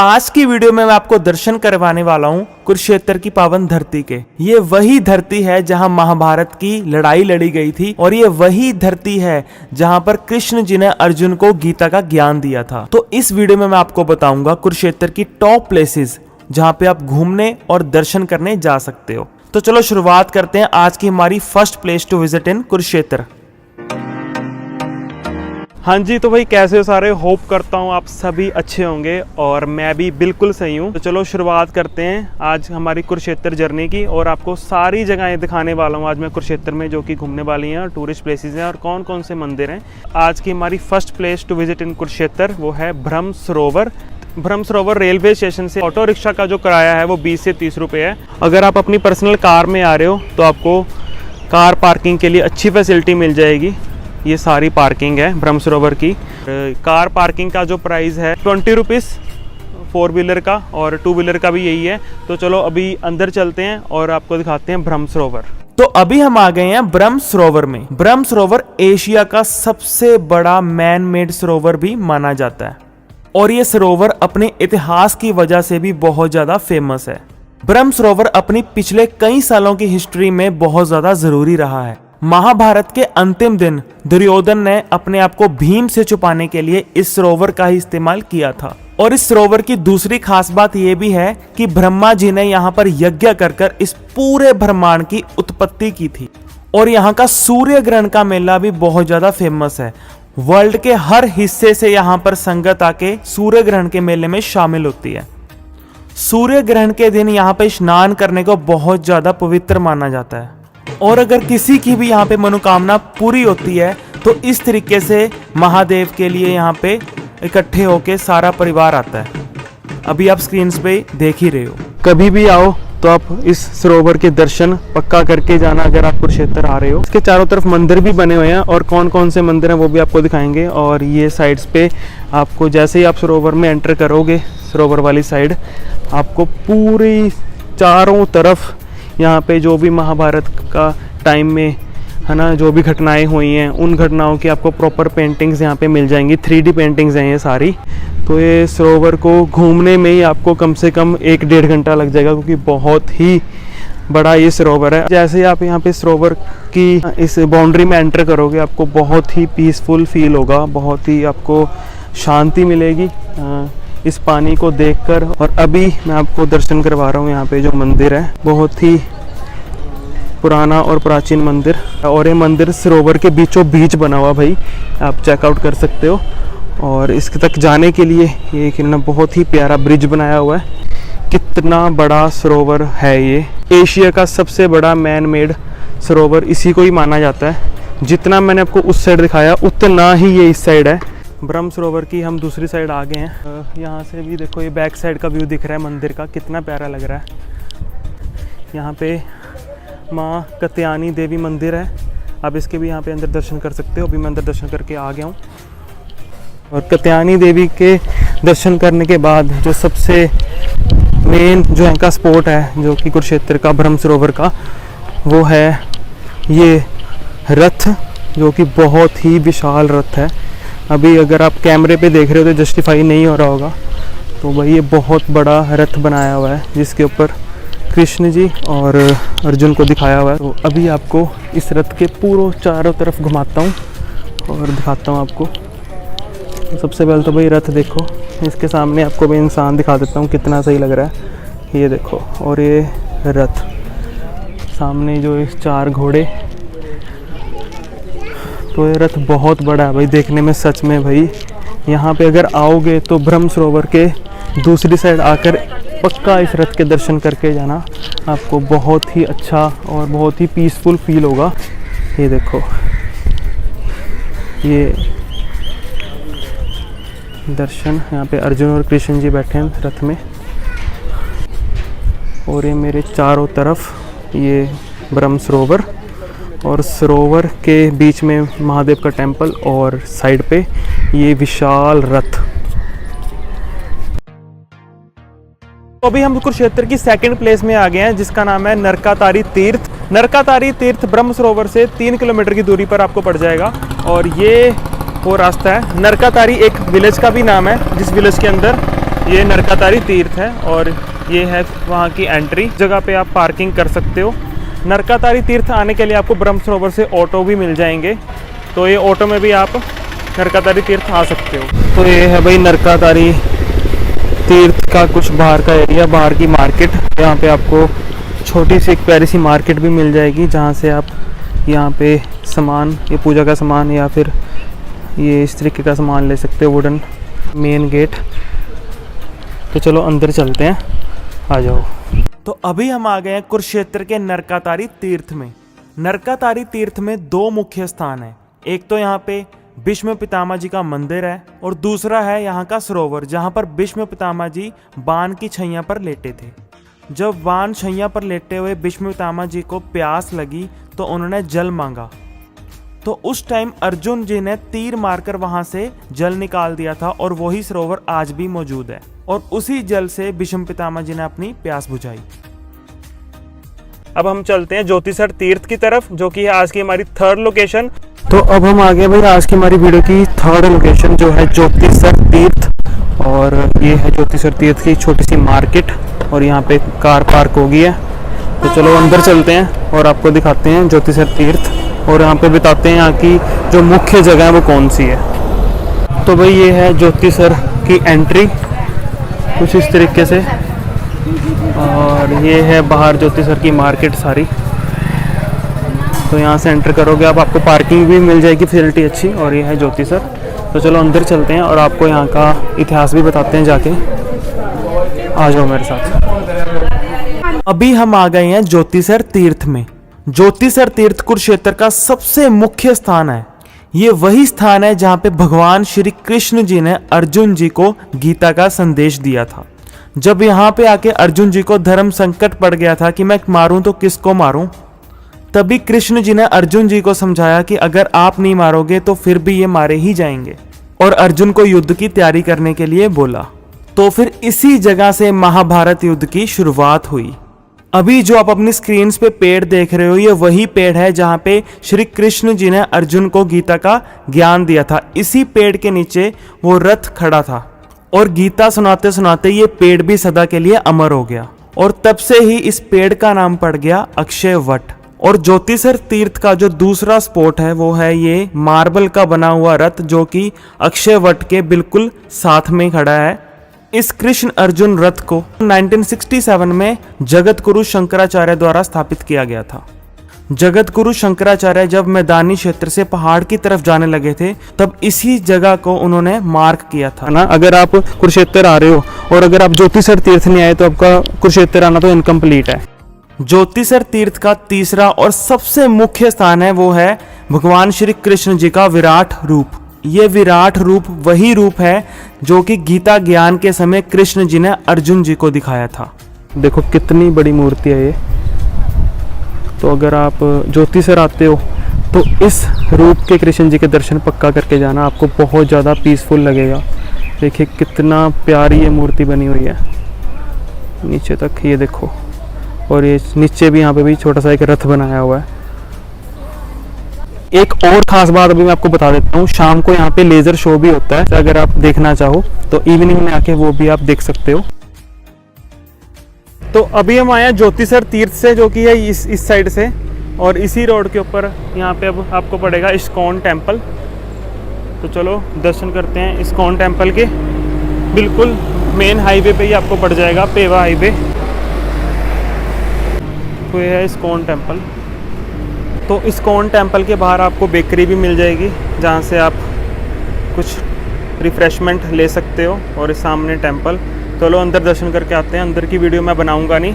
आज की वीडियो में मैं आपको दर्शन करवाने वाला हूँ कुरुक्षेत्र की पावन धरती के। ये वही धरती है जहाँ महाभारत की लड़ाई लड़ी गई थी और ये वही धरती है जहाँ पर कृष्ण जी ने अर्जुन को गीता का ज्ञान दिया था। तो इस वीडियो में मैं आपको बताऊंगा कुरुक्षेत्र की टॉप प्लेसेस जहाँ पे आप घूमने और दर्शन करने जा सकते हो। तो चलो शुरुआत करते हैं आज की हमारी first place to visit in Kurukshetra. हाँ जी, तो भाई कैसे हो सारे। होप करता हूँ आप सभी अच्छे होंगे और मैं भी बिल्कुल सही हूँ। तो चलो शुरुआत करते हैं आज हमारी कुरुक्षेत्र जर्नी की और आपको सारी जगहें दिखाने वाला हूँ आज मैं कुरुक्षेत्र में, जो कि घूमने वाली हैं और टूरिस्ट प्लेसेस हैं और कौन कौन से मंदिर हैं। आज की हमारी first place to visit in Kurukshetra वो है ब्रह्म सरोवर। ब्रह्म सरोवर रेलवे स्टेशन से ऑटो रिक्शा का जो किराया है वो 20 से 30 रुपये है। अगर आप अपनी पर्सनल कार में आ रहे हो तो आपको कार पार्किंग के लिए अच्छी फैसिलिटी मिल जाएगी। ये सारी पार्किंग है ब्रह्म सरोवर की। कार पार्किंग का जो प्राइस है 20 रुपीज़ 4 व्हीलर का और 2 व्हीलर का भी यही है। तो चलो अभी अंदर चलते हैं और आपको दिखाते हैं ब्रह्म सरोवर। तो अभी हम आ गए हैं ब्रह्म सरोवर में। ब्रह्म सरोवर एशिया का सबसे बड़ा मैन मेड सरोवर भी माना जाता है और ये सरोवर अपने इतिहास की वजह से भी बहुत ज्यादा फेमस है। ब्रह्म सरोवर अपनी पिछले कई सालों की हिस्ट्री में बहुत ज्यादा जरूरी रहा है। महाभारत के अंतिम दिन दुर्योधन ने अपने आप को भीम से छुपाने के लिए इस सरोवर का ही इस्तेमाल किया था। और इस सरोवर की दूसरी खास बात यह भी है कि ब्रह्मा जी ने यहाँ पर यज्ञ कर इस पूरे ब्रह्मांड की उत्पत्ति की थी। और यहाँ का सूर्य ग्रहण का मेला भी बहुत ज्यादा फेमस है। वर्ल्ड के हर हिस्से से यहाँ पर संगत आके सूर्य ग्रहण के मेले में शामिल होती है। सूर्य ग्रहण के दिन यहाँ पे स्नान करने को बहुत ज्यादा पवित्र माना जाता है और अगर किसी की भी यहाँ पे मनोकामना पूरी होती है तो इस तरीके से महादेव के लिए यहाँ पे इकट्ठे होके सारा परिवार आता है। अभी आप स्क्रीन पे देख ही रहे हो। कभी भी आओ तो आप इस सरोवर के दर्शन पक्का करके जाना अगर आप कुरुक्षेत्र आ रहे हो। इसके चारों तरफ मंदिर भी बने हुए हैं और कौन कौन से मंदिर हैं वो भी आपको दिखाएंगे। और ये साइड्स पे आपको जैसे ही आप सरोवर में एंटर करोगे, सरोवर वाली साइड, आपको पूरी चारों तरफ यहाँ पे जो भी महाभारत का टाइम में है ना, जो भी घटनाएं हुई हैं उन घटनाओं की आपको प्रॉपर पेंटिंग्स यहाँ पे मिल जाएंगी। 3D पेंटिंग्स हैं ये सारी। तो ये सरोवर को घूमने में ही आपको कम से कम 1-1.5 घंटा लग जाएगा क्योंकि बहुत ही बड़ा ये सरोवर है। जैसे ही आप यहाँ पे सरोवर की इस बाउंड्री में एंटर करोगे आपको बहुत ही पीसफुल फील होगा, बहुत ही आपको शांति मिलेगी इस पानी को देखकर। और अभी मैं आपको दर्शन करवा रहा हूँ यहाँ पे जो मंदिर है, बहुत ही पुराना और प्राचीन मंदिर। और ये मंदिर सरोवर के बीचों बीच बना हुआ, भाई आप चेकआउट कर सकते हो। और इसके तक जाने के लिए ये कि ना बहुत ही प्यारा ब्रिज बनाया हुआ है। कितना बड़ा सरोवर है ये। एशिया का सबसे बड़ा मैन मेड सरोवर इसी को ही माना जाता है। जितना मैंने आपको उस साइड दिखाया उतना ही ये इस साइड है। ब्रह्म सरोवर की हम दूसरी साइड आ गए हैं। यहाँ से भी देखो ये बैक साइड का व्यू दिख रहा है मंदिर का, कितना प्यारा लग रहा है। यहाँ पे माँ कत्यानी देवी मंदिर है। आप इसके भी यहाँ पे अंदर दर्शन कर सकते हो। अभी मैं अंदर दर्शन करके आ गया हूँ। और कत्यानी देवी के दर्शन करने के बाद जो सबसे मेन जो इनका स्पॉट है जो कि कुरुक्षेत्र का ब्रह्म सरोवर का, वो है ये रथ, जो कि बहुत ही विशाल रथ है। अभी अगर आप कैमरे पे देख रहे हो तो जस्टिफाई नहीं हो रहा होगा। तो भाई ये बहुत बड़ा रथ बनाया हुआ है जिसके ऊपर कृष्ण जी और अर्जुन को दिखाया हुआ है। तो अभी आपको इस रथ के पूरे चारों तरफ घुमाता हूँ और दिखाता हूँ आपको। तो सबसे पहले तो भाई रथ देखो, इसके सामने आपको मैं इंसान दिखा देता हूँ कितना सही लग रहा है। ये देखो, और ये रथ सामने जो इस 4 घोड़े। तो ये रथ बहुत बड़ा है भाई देखने में, सच में भाई। यहाँ पे अगर आओगे तो ब्रह्म सरोवर के दूसरी साइड आकर पक्का इस रथ के दर्शन करके जाना, आपको बहुत ही अच्छा और बहुत ही पीसफुल फील होगा। ये देखो, ये दर्शन, यहाँ पे अर्जुन और कृष्ण जी बैठे हैं रथ में और ये मेरे चारों तरफ ये ब्रह्म सरोवर और सरोवर के बीच में महादेव का टेम्पल और साइड पे ये विशाल रथ। तो अभी हम कुरुक्षेत्र की सेकंड प्लेस में आ गए हैं जिसका नाम है नरकातारी तीर्थ। नरकातारी तीर्थ ब्रह्म सरोवर से 3 किलोमीटर की दूरी पर आपको पड़ जाएगा और ये वो रास्ता है। नरकातारी एक विलेज का भी नाम है जिस विलेज के अंदर ये नरकातारी तीर्थ है और ये है वहाँ की एंट्री। जगह पे आप पार्किंग कर सकते हो। नरकातारी तीर्थ आने के लिए आपको ब्रह्म सरोवर से ऑटो भी मिल जाएंगे, तो ये ऑटो में भी आप नरकातारी तीर्थ आ सकते हो। तो ये है भाई नरकातारी तीर्थ का कुछ बाहर का एरिया, बाहर की मार्केट। यहाँ पे आपको छोटी सी एक प्यारी सी मार्केट भी मिल जाएगी, जहाँ से आप यहाँ पे सामान, ये पूजा का सामान या फिर ये इस तरीके का सामान ले सकते हो। Wooden main gate. तो चलो अंदर चलते हैं, आ जाओ। तो अभी हम आ गए हैं कुरुक्षेत्र के नरकातारी तीर्थ में। नरकातारी तीर्थ में 2 मुख्य स्थान है। एक तो यहाँ पे भीष्म पितामह जी का मंदिर है और दूसरा है यहाँ का सरोवर, जहाँ पर भीष्म पितामह जी बाण की छैया पर लेटे थे। जब बाण छैया पर लेटे हुए भीष्म पितामह जी को प्यास लगी तो उन्होंने जल मांगा, तो उस टाइम अर्जुन जी ने तीर मारकर वहां से जल निकाल दिया था और वही सरोवर आज भी मौजूद है और उसी जल से भीष्म पितामह जी ने अपनी प्यास बुझाई। अब हम चलते हैं ज्योतिसर तीर्थ की तरफ, जो कि है आज की हमारी 3rd लोकेशन। तो अब हम आ गए भाई आज की हमारी वीडियो की 3rd लोकेशन, जो है ज्योतिसर तीर्थ। और ये है ज्योतिसर तीर्थ की छोटी सी मार्केट और यहाँ पे कार पार्क हो गई है। तो चलो अंदर चलते हैं और आपको दिखाते हैं ज्योतिसर तीर्थ और यहाँ पे बताते हैं यहाँ की जो मुख्य जगह है वो कौन सी है। तो भाई ये है ज्योतिसर की एंट्री कुछ इस तरीके से, और ये है बाहर ज्योतिसर की मार्केट सारी। तो यहाँ से एंटर करोगे आप, आपको पार्किंग भी मिल जाएगी, फैसिलिटी अच्छी। और ये है ज्योतिसर। तो चलो अंदर चलते हैं और आपको यहाँ का इतिहास भी बताते हैं जाके। आ जाओ मेरे साथ। अभी हम आ गए हैं ज्योतिसर तीर्थ में। ज्योतिसर तीर्थ कुरुक्षेत्र का सबसे मुख्य स्थान है। ये वही स्थान है जहाँ पे भगवान श्री कृष्ण जी ने अर्जुन जी को गीता का संदेश दिया था। जब यहाँ पे आके अर्जुन जी को धर्म संकट पड़ गया था कि मैं मारूं तो किसको मारूं, तभी कृष्ण जी ने अर्जुन जी को समझाया कि अगर आप नहीं मारोगे तो फिर भी ये मारे ही जाएंगे, और अर्जुन को युद्ध की तैयारी करने के लिए बोला। तो फिर इसी जगह से महाभारत युद्ध की शुरुआत हुई। अभी जो आप अपनी स्क्रीन पे पेड़ देख रहे हो, ये वही पेड़ है जहाँ पे श्री कृष्ण जी ने अर्जुन को गीता का ज्ञान दिया था। इसी पेड़ के नीचे वो रथ खड़ा था और गीता सुनाते सुनाते ये पेड़ भी सदा के लिए अमर हो गया, और तब से ही इस पेड़ का नाम पड़ गया अक्षय वट। और ज्योतिसर तीर्थ का जो दूसरा स्पॉट है वो है ये मार्बल का बना हुआ रथ, जो कि अक्षय वट के बिल्कुल साथ में खड़ा है। इस कृष्ण अर्जुन रथ को 1967 में जगत गुरु शंकराचार्य द्वारा स्थापित किया गया था। जगत गुरु शंकराचार्य जब मैदानी क्षेत्र से पहाड़ की तरफ जाने लगे थे, तब इसी जगह को उन्होंने मार्क किया था ना। अगर आप कुरुक्षेत्र आ रहे हो और अगर आप ज्योतिसर तीर्थ नहीं आए तो आपका कुरुक्षेत्र आना तो इनकम्प्लीट है। ज्योतिसर तीर्थ का तीसरा और सबसे मुख्य स्थान है वो है भगवान श्री कृष्ण जी का विराट रूप। ये विराट रूप वही रूप है जो कि गीता ज्ञान के समय कृष्ण जी ने अर्जुन जी को दिखाया था। देखो कितनी बड़ी मूर्ति है ये। तो अगर आप ज्योतिसर आते हो तो इस रूप के कृष्ण जी के दर्शन पक्का करके जाना, आपको बहुत ज़्यादा पीसफुल लगेगा। देखिए कितना प्यारी ये मूर्ति बनी हुई है नीचे तक, ये देखो। और ये नीचे भी यहाँ पे भी छोटा सा एक रथ बनाया हुआ है। एक और खास बात अभी मैं आपको बता देता हूँ, शाम को यहाँ पे लेजर शो भी होता है। अगर आप देखना चाहो तो इवनिंग में आके वो भी आप देख सकते हो। तो अभी हम आए हैं ज्योतिसर तीर्थ से, जो कि है इस साइड से, और इसी रोड के ऊपर यहाँ पे अब आपको पड़ेगा इस्कॉन टेम्पल। तो चलो दर्शन करते हैं इस्कॉन टेम्पल के। बिल्कुल मेन हाईवे पे ही आपको पड़ जाएगा, पेवा हाईवे। तो ये है इस्कॉन टेम्पल। तो इस्कॉन टेम्पल के बाहर आपको बेकरी भी मिल जाएगी, जहाँ से आप कुछ रिफ़्रेशमेंट ले सकते हो। और इस सामने टेम्पल। चलो अंदर दर्शन करके आते हैं। अंदर की वीडियो मैं बनाऊंगा नहीं,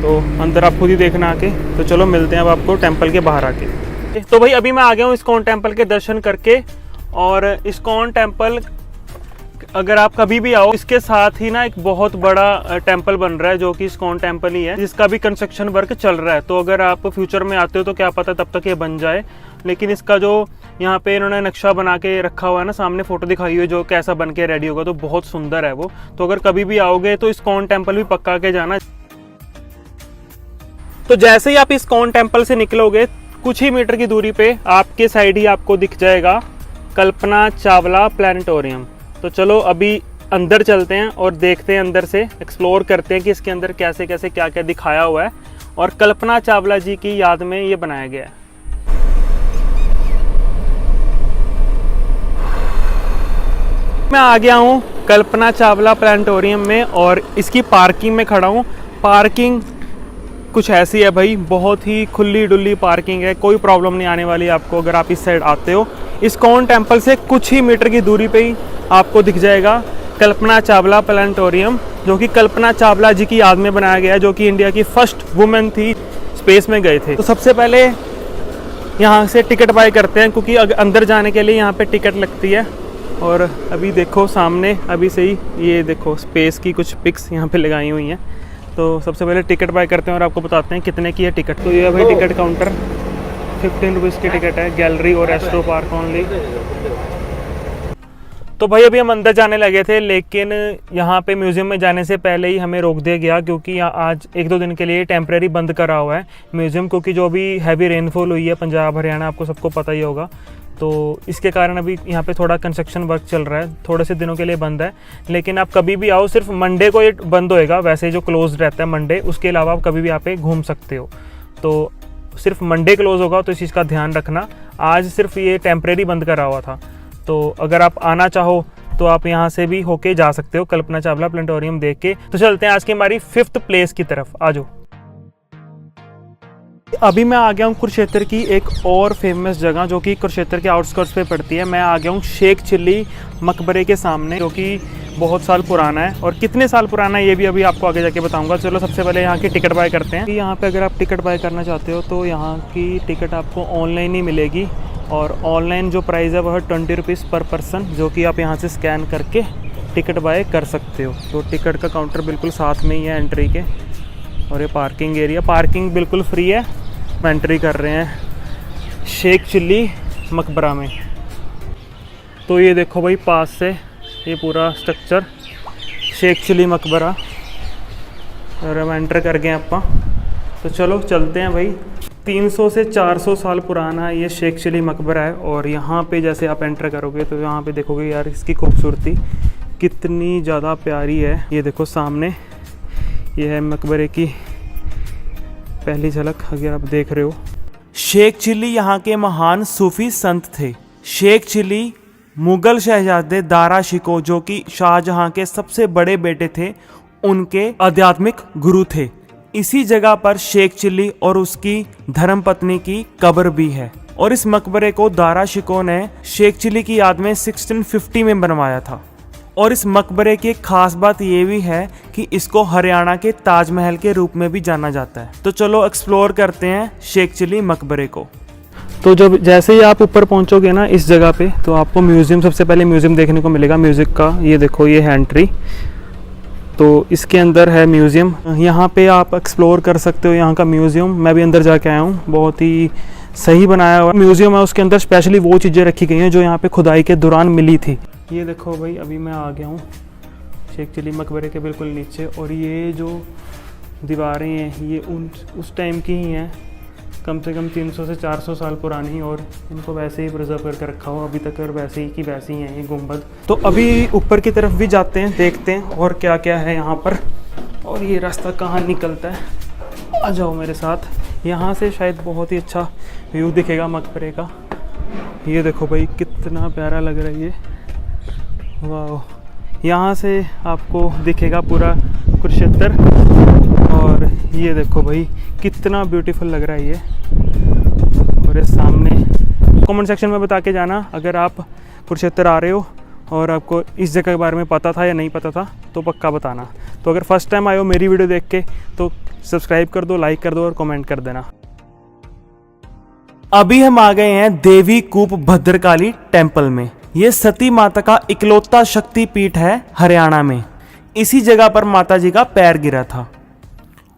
तो अंदर आप खुद ही देखना आके। तो चलो मिलते हैं अब आपको टेम्पल के बाहर आके। तो भाई अभी मैं आ गया हूँ इस्कॉन टेम्पल के दर्शन करके। और इस्कॉन टेम्पल अगर आप कभी भी आओ, इसके साथ ही ना एक बहुत बड़ा टेम्पल बन रहा है, जो कि इस्कॉन टेम्पल ही है, जिसका भी कंस्ट्रक्शन वर्क चल रहा है। तो अगर आप फ्यूचर में आते हो तो क्या पता तब तक ये बन जाए। लेकिन इसका जो यहाँ पे इन्होंने नक्शा बना के रखा हुआ है ना, सामने फोटो दिखाई हुई है जो कैसा बन के रेडी होगा, तो बहुत सुंदर है वो। तो अगर कभी भी आओगे तो इस्कॉन टेम्पल भी पक्का के जाना। तो जैसे ही आप इस्कॉन टेम्पल से निकलोगे, कुछ ही मीटर की दूरी पे आपके साइड ही आपको दिख जाएगा कल्पना चावला प्लानिटोरियम। तो चलो अभी अंदर चलते हैं और देखते हैं, अंदर से एक्सप्लोर करते हैं कि इसके अंदर कैसे कैसे क्या क्या दिखाया हुआ है और कल्पना चावला जी की याद में ये बनाया गया है। मैं आ गया हूँ कल्पना चावला प्लानिटोरियम में और इसकी पार्किंग में खड़ा हूँ। पार्किंग कुछ ऐसी है भाई, बहुत ही खुली डुल्ली पार्किंग है, कोई प्रॉब्लम नहीं आने वाली आपको अगर आप इस साइड आते हो। इस्कॉन टेम्पल से कुछ ही मीटर की दूरी पे ही आपको दिख जाएगा कल्पना चावला प्लानिटोरियम, जो कि कल्पना चावला जी की याद में बनाया गया है, जो कि इंडिया की फर्स्ट वुमेन थी, स्पेस में गए थे। तो सबसे पहले यहाँ से टिकट बाय करते हैं, क्योंकि अंदर जाने के लिए यहाँ पे टिकट लगती है। और अभी देखो सामने अभी से ही ये देखो स्पेस की कुछ पिक्स यहाँ पे लगाई हुई हैं। तो सबसे पहले टिकट बाय करते हैं और आपको बताते हैं कितने की है टिकट। तो ये है भाई टिकट काउंटर, 15 रुपीज़ की टिकट है, गैलरी और एस्ट्रो पार्क ओनली। तो भाई अभी हम अंदर जाने लगे थे, लेकिन यहाँ पे म्यूज़ियम में जाने से पहले ही हमें रोक दिया गया, क्योंकि यहाँ आज 1-2 दिन के लिए टेम्प्रेरी बंद करा हुआ है म्यूज़ियम, क्योंकि जो भी हैवी रेनफॉल हुई है पंजाब हरियाणा, आपको सबको पता ही होगा। तो इसके कारण अभी यहाँ पे थोड़ा कंस्ट्रक्शन वर्क चल रहा है, थोड़े से दिनों के लिए बंद है। लेकिन आप कभी भी आओ, सिर्फ मंडे को ये बंद होएगा, वैसे जो क्लोज रहता है मंडे, उसके अलावा आप कभी भी यहाँ पे घूम सकते हो। तो सिर्फ मंडे क्लोज होगा, तो इस चीज़ का ध्यान रखना। आज सिर्फ ये टेम्प्रेरी बंद करा हुआ था, तो अगर आप आना चाहो तो आप यहाँ से भी होके जा सकते हो कल्पना चावला प्लानिटोरियम देख के। तो चलते हैं आज की हमारी 5th प्लेस की तरफ, आ जाओ। अभी मैं आ गया हूँ कुरुक्षेत्र की एक और फेमस जगह, जो कि कुरुक्षेत्र के आउटस्कर्ट्स पे पड़ती है। मैं आ गया हूँ शेख चिल्ली मकबरे के सामने, जो कि बहुत साल पुराना है। और कितने साल पुराना है ये भी अभी आपको आगे जाके बताऊंगा। चलो सबसे पहले यहाँ की टिकट बाय करते हैं। यहाँ पे अगर आप टिकट बाय करना चाहते हो तो यहाँ की टिकट आपको ऑनलाइन ही मिलेगी, और ऑनलाइन जो प्राइस है वह 20 रुपीज़ पर पर्सन, जो कि आप यहाँ से स्कैन करके टिकट बाय कर सकते हो। तो टिकट का काउंटर बिल्कुल साथ में ही है एंट्री के। और ये पार्किंग एरिया, पार्किंग बिल्कुल फ्री है। हम एंट्री कर रहे हैं शेख चिल्ली मकबरा में। तो ये देखो भाई पास से ये पूरा स्ट्रक्चर शेख चिल्ली मकबरा, और हम एंटर कर गए आप। तो चलो चलते हैं भाई। 300 से 400 साल पुराना ये शेख चिल्ली मकबरा है। और यहाँ पे जैसे आप एंटर करोगे तो यहाँ पे देखोगे यार इसकी खूबसूरती कितनी ज़्यादा प्यारी है। ये देखो सामने ये है मकबरे की पहली झलक, अगर आप देख रहे हो। शेख चिल्ली यहाँ के महान सूफी संत थे। शेख चिल्ली मुगल शहजादे दारा शिकोह, जो कि शाहजहां के सबसे बड़े बेटे थे, उनके आध्यात्मिक गुरु थे। इसी जगह पर शेख चिल्ली और उसकी धर्मपत्नी की कब्र भी है। और इस मकबरे को दारा शिकोह ने शेख चिल्ली की याद में 1650 में बनवाया था। और इस मकबरे की एक खास बात ये भी है कि इसको हरियाणा के ताजमहल के रूप में भी जाना जाता है। तो चलो एक्सप्लोर करते हैं शेख चिल्ली मकबरे को। तो जब जैसे ही आप ऊपर पहुंचोगे ना इस जगह पे, तो आपको म्यूज़ियम, सबसे पहले म्यूज़ियम देखने को मिलेगा म्यूज़िक का। ये देखो ये है एंट्री, तो इसके अंदर है म्यूज़ियम। यहाँ पे आप एक्सप्लोर कर सकते हो यहाँ का म्यूज़ियम। मैं भी अंदर जाके आया हूँ, बहुत ही सही बनाया हुआ म्यूज़ियम है। उसके अंदर स्पेशली वो चीज़ें रखी गई हैं जो यहाँ पे खुदाई के दौरान मिली थी। ये देखो भाई अभी मैं आ गया हूँ शेख चिल्ली मकबरे के बिल्कुल नीचे, और ये जो दीवारें हैं ये उस टाइम की ही हैं, कम से कम 300 से 400 साल पुरानी, और इनको वैसे ही प्रिजर्व करके रखा हुआ अभी तक, और वैसे ही की वैसे ही हैं ये गुंबद। तो अभी ऊपर की तरफ भी जाते हैं, देखते हैं और क्या क्या है यहाँ पर, और ये रास्ता कहाँ निकलता है। आ जाओ मेरे साथ। यहाँ से शायद बहुत ही अच्छा व्यू दिखेगा मकबरे का। ये देखो भाई कितना प्यारा लग रहा है ये, वाह। यहाँ से आपको दिखेगा पूरा कुरुक्षेत्र, और ये देखो भाई कितना ब्यूटीफुल लग रहा है ये। और ये सामने कमेंट सेक्शन में बता के जाना अगर आप कुरुक्षेत्र आ रहे हो और आपको इस जगह के बारे में पता था या नहीं पता था, तो पक्का बताना। तो अगर फर्स्ट टाइम आए हो मेरी वीडियो देख के तो सब्सक्राइब कर दो, लाइक कर दो और कमेंट कर देना। अभी हम आ गए हैं देवी कूप भद्रकाली टेम्पल में। ये सती माता का इकलौता शक्ति पीठ है हरियाणा में। इसी जगह पर माता जी का पैर गिरा था।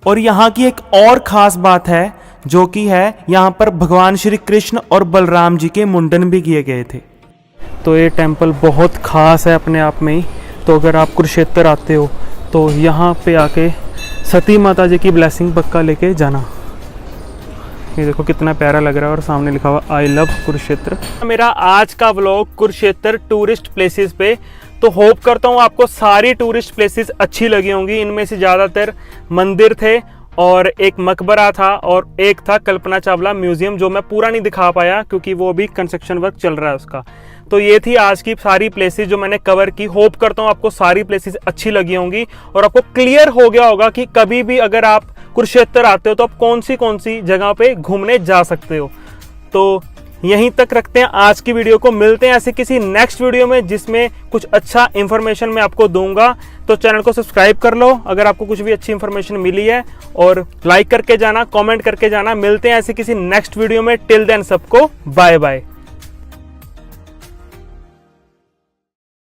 और यहाँ की एक और खास बात है, जो कि है यहाँ पर भगवान श्री कृष्ण और बलराम जी के मुंडन भी किए गए थे। तो ये टेम्पल बहुत खास है अपने आप में ही। तो अगर आप कुरुक्षेत्र आते हो तो यहाँ पे आके सती माता जी की ब्लेसिंग पक्का लेके जाना। ये देखो कितना प्यारा लग रहा है, और सामने लिखा हुआ आई लव कुरुक्षेत्र। मेरा आज का व्लॉग कुरुक्षेत्र टूरिस्ट प्लेसेस पे तो होप करता हूँ आपको सारी टूरिस्ट प्लेसेस अच्छी लगी होंगी। इनमें से ज़्यादातर मंदिर थे और एक मकबरा था और एक था कल्पना चावला म्यूजियम, जो मैं पूरा नहीं दिखा पाया क्योंकि वो अभी कंस्ट्रक्शन वर्क चल रहा है उसका। तो ये थी आज की सारी प्लेसेस जो मैंने कवर की। होप करता हूँ आपको सारी प्लेसेस अच्छी लगी होंगी और आपको क्लियर हो गया होगा कि कभी भी अगर आप कुरुक्षेत्र आते हो तो आप कौन सी जगह पे घूमने जा सकते हो। तो यहीं तक रखते हैं आज की वीडियो को। मिलते हैं ऐसे किसी नेक्स्ट वीडियो में जिसमें कुछ अच्छा इंफॉर्मेशन मैं आपको दूंगा। तो चैनल को सब्सक्राइब कर लो अगर आपको कुछ भी अच्छी इंफॉर्मेशन मिली है, और लाइक करके जाना, कमेंट करके जाना। मिलते हैं ऐसे किसी नेक्स्ट वीडियो में। टिल देन सबको बाय बाय।